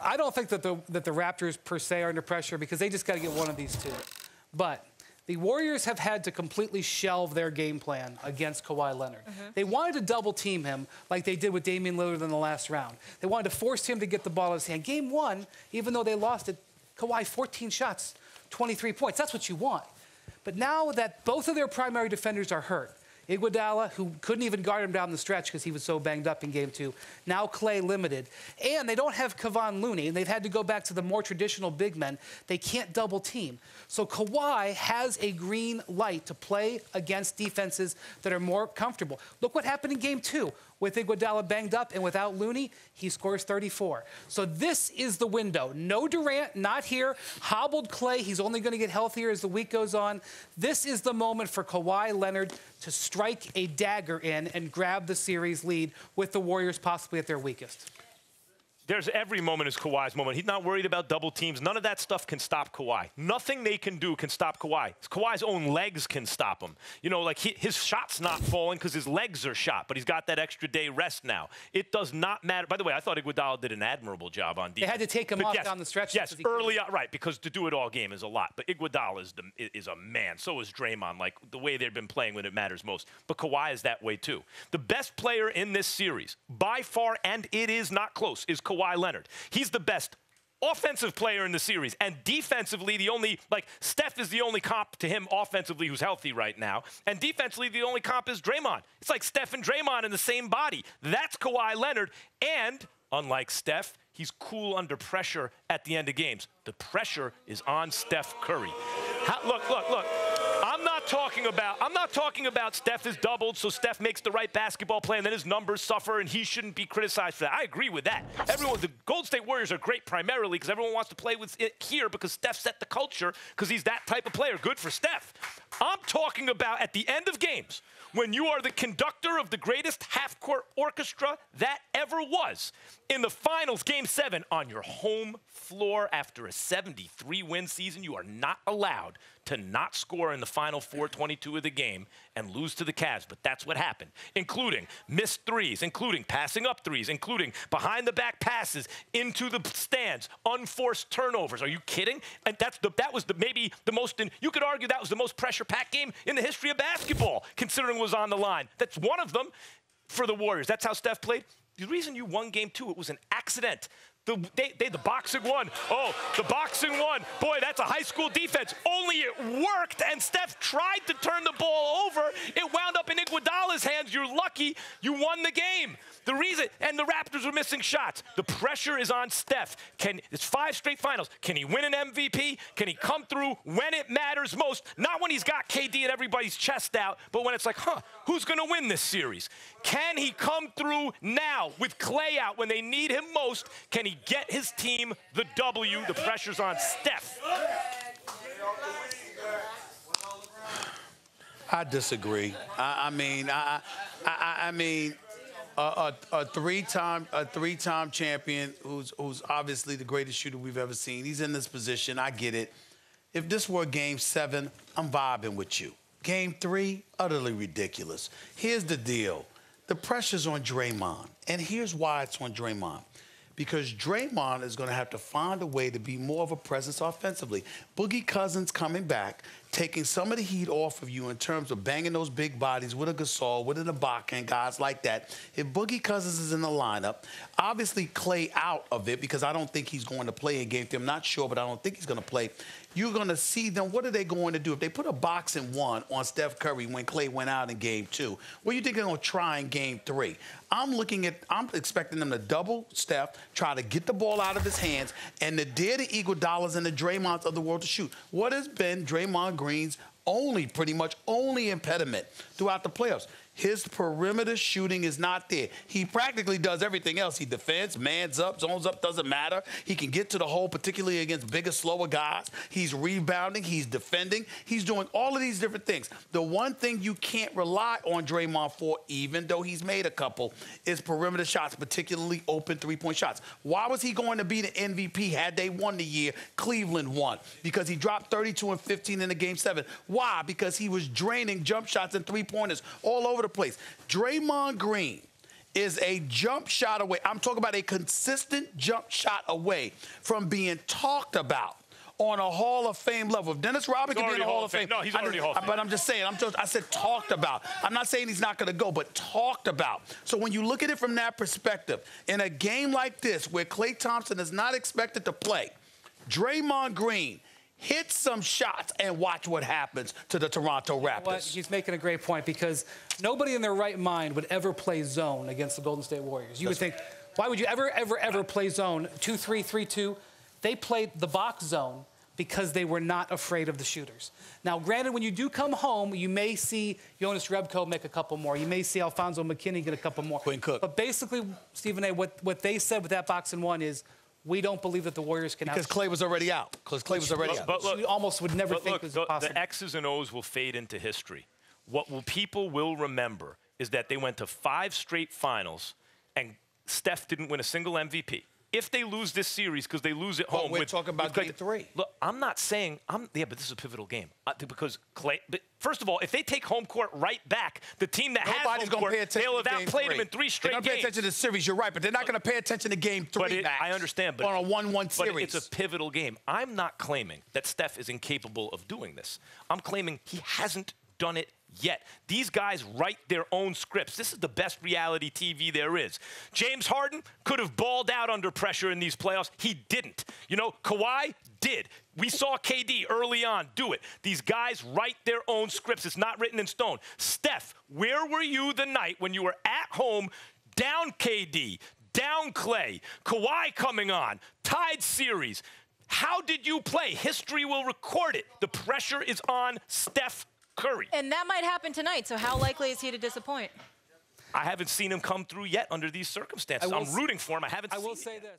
I don't think that the Raptors per se are under pressure because they just got to get one of these two. But the Warriors have had to completely shelve their game plan against Kawhi Leonard. They wanted to double team him like they did with Damian Lillard in the last round. They wanted to force him to get the ball in his hand. Game one, even though they lost it, Kawhi 14 shots, 23 points. That's what you want. But now that both of their primary defenders are hurt, Iguodala, who couldn't even guard him down the stretch because he was so banged up in game two. Now Klay limited. And they don't have Kevon Looney, and they've had to go back to the more traditional big men. They can't double team. So Kawhi has a green light to play against defenses that are more comfortable. Look what happened in game two. With Iguodala banged up and without Looney, he scores 34. So this is the window. No Durant, not here. Hobbled Klay. He's only going to get healthier as the week goes on. This is the moment for Kawhi Leonard to strike a dagger in and grab the series lead with the Warriors possibly at their weakest. There's every moment is Kawhi's moment. He's not worried about double teams. None of that stuff can stop Kawhi. Nothing they can do can stop Kawhi. Kawhi's own legs can stop him. You know, like his shot's not falling because his legs are shot, but he's got that extra day rest now. It does not matter. By the way, I thought Iguodala did an admirable job on defense. They had to take him off down the stretch. Yes, early on, right, because to do it all game is a lot. But Iguodala is a man. So is Draymond, like the way they've been playing when it matters most. But Kawhi is that way too. The best player in this series, by far, and it is not close, is Kawhi Leonard. He's the best offensive player in the series, and defensively Steph is the only comp to him offensively who's healthy right now, and defensively the only comp is Draymond. It's like Steph and Draymond in the same body. That's Kawhi Leonard, and unlike Steph, he's cool under pressure at the end of games. The pressure is on Steph Curry. Look. I'm not talking about Steph is doubled, so Steph makes the right basketball play, and then his numbers suffer, and he shouldn't be criticized for that. I agree with that. The Golden State Warriors are great primarily because everyone wants to play with it here because Steph set the culture because he's that type of player. Good for Steph. I'm talking about at the end of games when you are the conductor of the greatest half-court orchestra that ever was. In the finals, Game 7, on your home floor after a 73-win season, you are not allowed to not score in the final 4:22 of the game and lose to the Cavs. But that's what happened, including missed threes, including passing up threes, including behind-the-back passes into the stands, unforced turnovers. Are you kidding? And that was maybe the most, you could argue that was the most pressure-packed game in the history of basketball, considering it was on the line. That's one of them for the Warriors. That's how Steph played. The reason you won game 2, it was an accident. The boxing won. Oh, the boxing won. Boy, that's a high school defense. Only it worked, and Steph tried to turn the ball over. It wound up in Iguodala's hands. You're lucky you won the game. The reason, and the Raptors were missing shots. The pressure is on Steph. It's 5 straight finals. Can he win an MVP? Can he come through when it matters most? Not when he's got KD and everybody's chest out, but when it's like, who's going to win this series? Can he come through now with Klay out when they need him most? Can he get his team the W? The pressure's on Steph. I disagree. I mean, a three-time champion who's obviously the greatest shooter we've ever seen. He's in this position. I get it. If this were Game 7, I'm vibing with you. Game 3, utterly ridiculous. Here's the deal. The pressure's on Draymond, and here's why it's on Draymond. Because Draymond is going to have to find a way to be more of a presence offensively. Boogie Cousins coming back, taking some of the heat off of you in terms of banging those big bodies with a Gasol, with an Ibaka, and guys like that. If Boogie Cousins is in the lineup, obviously Klay out of it because I don't think he's going to play in Game 3. I'm not sure, but I don't think he's going to play. You're going to see them. What are they going to do? If they put a boxing 1 on Steph Curry when Klay went out in Game 2, what do you think they're going to try in Game 3? I'm expecting them to double Steph, try to get the ball out of his hands, and to dare the Iguodalas and the Draymonds of the world to shoot. What has been Draymond Green's pretty much only impediment throughout the playoffs? His perimeter shooting is not there. He practically does everything else. He defends, mans up, zones up, doesn't matter. He can get to the hole, particularly against bigger, slower guys. He's rebounding, he's defending. He's doing all of these different things. The one thing you can't rely on Draymond for, even though he's made a couple, is perimeter shots, particularly open three-point shots. Why was he going to be the MVP had they won the year Cleveland won? Because he dropped 32 and 15 in the Game 7. Why? Because he was draining jump shots and three-pointers all over the place. Draymond Green is a jump shot away. I'm talking about a consistent jump shot away from being talked about on a Hall of Fame level. If Dennis Rodman can be in the Hall of Fame. No, he's already Hall of Fame. But I'm just saying, I said talked about. I'm not saying he's not going to go, but talked about. So when you look at it from that perspective, in a game like this where Klay Thompson is not expected to play, Draymond Green hit some shots and watch what happens to the Toronto Raptors. Well, he's making a great point because nobody in their right mind would ever play zone against the Golden State Warriors. You would think, why would you ever play zone 2-3, 3-2? They played the box zone because they were not afraid of the shooters. Now, granted, when you do come home, you may see Jonas Rebko make a couple more. You may see Alfonso McKinney get a couple more. Quinn Cook. But basically, Stephen A., what they said with that box and one is, we don't believe that the Warriors can because Klay was already out. Because Klay was already out. But look, we almost would never think was possible. The X's and O's will fade into history. People will remember is that they went to 5 straight finals, and Steph didn't win a single MVP. If they lose this series because they lose at home, we're talking about game 3. Look, I'm not saying but this is a pivotal game because Klay. But first of all, if they take home court right back, the team that Nobody's has home court, they'll have outplayed them in 3 straight games. They're going to pay attention to the series. You're right, but they're not going to pay attention to game 3 back. I understand, but on a 1-1 series. But it's a pivotal game. I'm not claiming that Steph is incapable of doing this. I'm claiming he hasn't done it yet. These guys write their own scripts. This is the best reality TV there is. James Harden could have balled out under pressure in these playoffs. He didn't. You know, Kawhi did. We saw KD early on do it. These guys write their own scripts. It's not written in stone. Steph, where were you the night when you were at home, down KD, down Klay, Kawhi coming on, tied series? How did you play? History will record it. The pressure is on Steph Curry. And that might happen tonight, so how likely is he to disappoint? I haven't seen him come through yet under these circumstances. I'm rooting for him. I will say this.